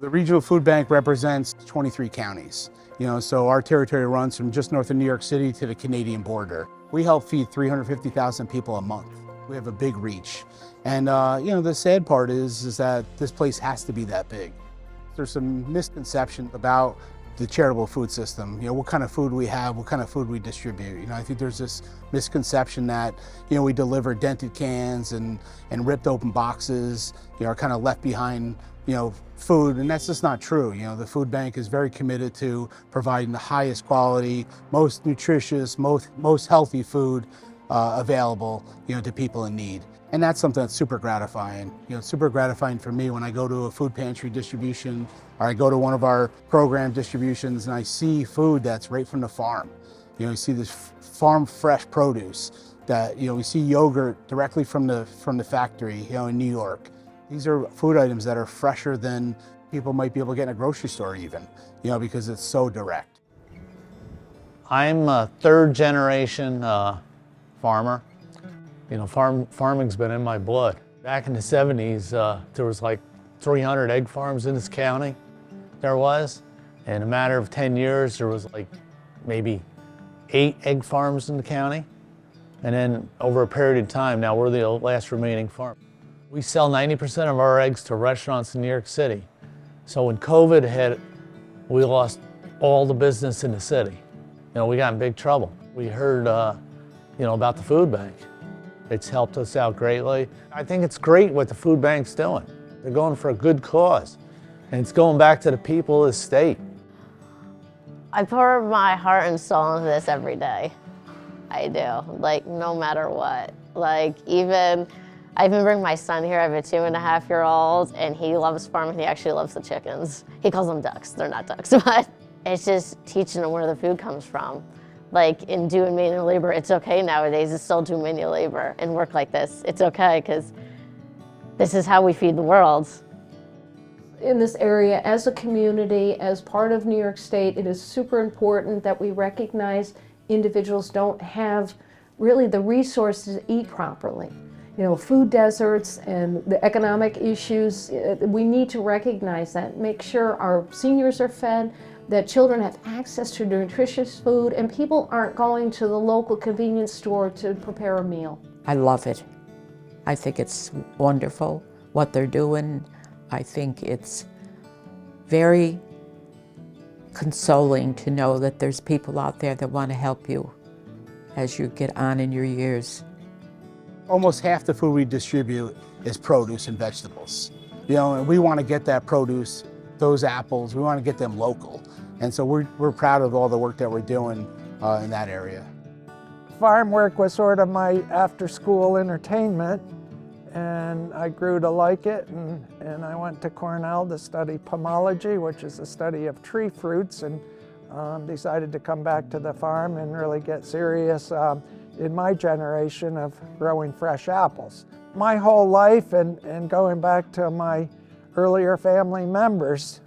The Regional Food Bank represents 23 counties. So our territory runs from just north of New York City to the Canadian border. We help feed 350,000 people a month. We have a big reach. And the sad part is that this place has to be that big. There's some misconception about the charitable food system, what kind of food we have, what kind of food we distribute. I think there's this misconception that, we deliver dented cans and ripped open boxes, are kind of left behind, food, and that's just not true. The food bank is very committed to providing the highest quality, most nutritious, most healthy food available, to people in need. And that's something that's super gratifying. It's super gratifying for me when I go to a food pantry distribution or I go to one of our program distributions and I see food that's right from the farm. You see this farm fresh produce that, we see yogurt directly from the factory, in New York. These are food items that are fresher than people might be able to get in a grocery store even, because it's so direct. I'm a third generation farmer. Farming's been in my blood. Back in the 70s, there was like 300 egg farms in this county. There was. In a matter of 10 years, there was like maybe 8 egg farms in the county. And then over a period of time, now we're the last remaining farm. We sell 90% of our eggs to restaurants in New York City. So when COVID hit, we lost all the business in the city. We got in big trouble. We heard, about the food bank. It's helped us out greatly. I think it's great what the food bank's doing. They're going for a good cause, and it's going back to the people of the state. I pour my heart and soul into this every day. I do, no matter what. I even bring my son here. I have a 2.5-year-old, and he loves farming. He actually loves the chickens. He calls them ducks. They're not ducks, but it's just teaching them where the food comes from. In doing manual labor, it's okay nowadays to still do manual labor and work like this. It's okay, because this is how we feed the world. In this area, as a community, as part of New York State, it is super important that we recognize individuals don't have really the resources to eat properly. Food deserts and the economic issues, we need to recognize that, make sure our seniors are fed, that children have access to nutritious food, and people aren't going to the local convenience store to prepare a meal. I love it. I think it's wonderful what they're doing. I think it's very consoling to know that there's people out there that want to help you as you get on in your years. Almost half the food we distribute is produce and vegetables. And we want to get that produce, those apples, we want to get them local. And so we're proud of all the work that we're doing in that area. Farm work was sort of my after-school entertainment, and I grew to like it, and I went to Cornell to study pomology, which is the study of tree fruits, and decided to come back to the farm and really get serious in my generation of growing fresh apples. My whole life, and going back to my earlier family members,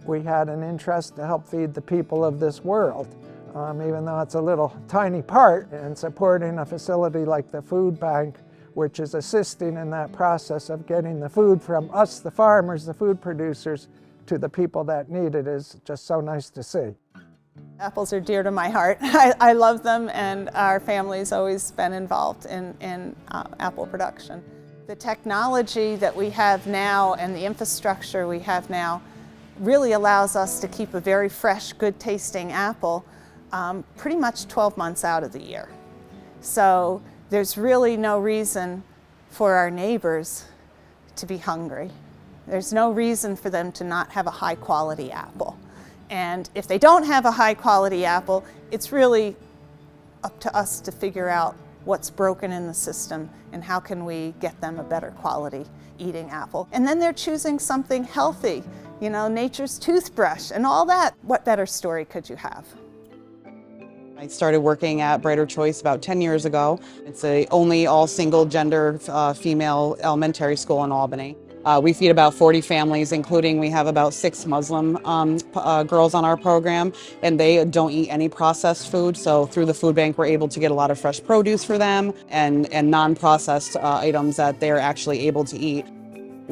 we had an interest to help feed the people of this world, even though it's a little tiny part, and supporting a facility like the food bank, which is assisting in that process of getting the food from us, the farmers, the food producers, to the people that need it, is just so nice to see. Apples are dear to my heart. I love them, and our family's always been involved in apple production. The technology that we have now and the infrastructure we have now really allows us to keep a very fresh, good-tasting apple pretty much 12 months out of the year. So there's really no reason for our neighbors to be hungry. There's no reason for them to not have a high-quality apple. And if they don't have a high-quality apple, it's really up to us to figure out what's broken in the system and how can we get them a better quality eating apple. And then they're choosing something healthy, nature's toothbrush and all that. What better story could you have? I started working at Brighter Choice about 10 years ago. It's the only all single gender female elementary school in Albany. We feed about 40 families, including we have about 6 Muslim girls on our program, and they don't eat any processed food. So through the food bank, we're able to get a lot of fresh produce for them and non-processed items that they're actually able to eat.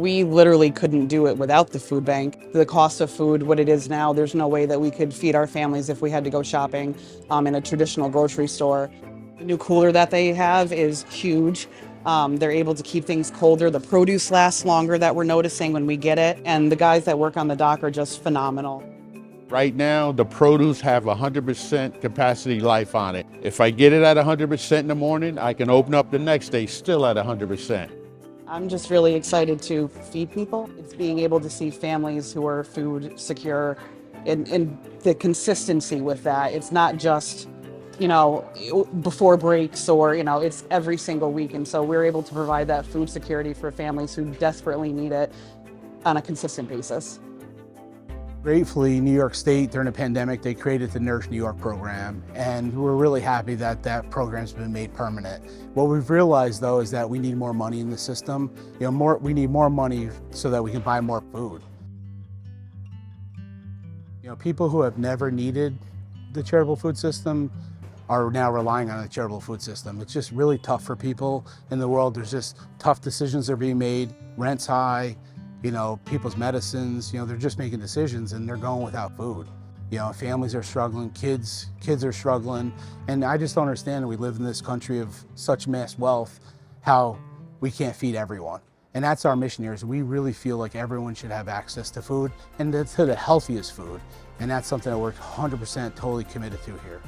We literally couldn't do it without the food bank. The cost of food, what it is now, there's no way that we could feed our families if we had to go shopping in a traditional grocery store. The new cooler that they have is huge. They're able to keep things colder. The produce lasts longer, that we're noticing when we get it. And the guys that work on the dock are just phenomenal. Right now, the produce have 100% capacity life on it. If I get it at 100% in the morning, I can open up the next day still at 100%. I'm just really excited to feed people. It's being able to see families who are food secure and the consistency with that. It's not just, you know, before breaks or, you know, it's every single week. And so we're able to provide that food security for families who desperately need it on a consistent basis. Gratefully, New York State, during the pandemic, they created the Nourish New York program, and we're really happy that that program's been made permanent. What we've realized, though, is that we need more money in the system. You know, we need more money so that we can buy more food. You know, people who have never needed the charitable food system are now relying on the charitable food system. It's just really tough for people in the world. There's just tough decisions that are being made. Rent's high. You know, people's medicines, you know, they're just making decisions and they're going without food. You know, families are struggling, kids are struggling. And I just don't understand that we live in this country of such mass wealth, how we can't feed everyone. And that's our mission here, is we really feel like everyone should have access to food and to the healthiest food. And that's something that we're 100% totally committed to here.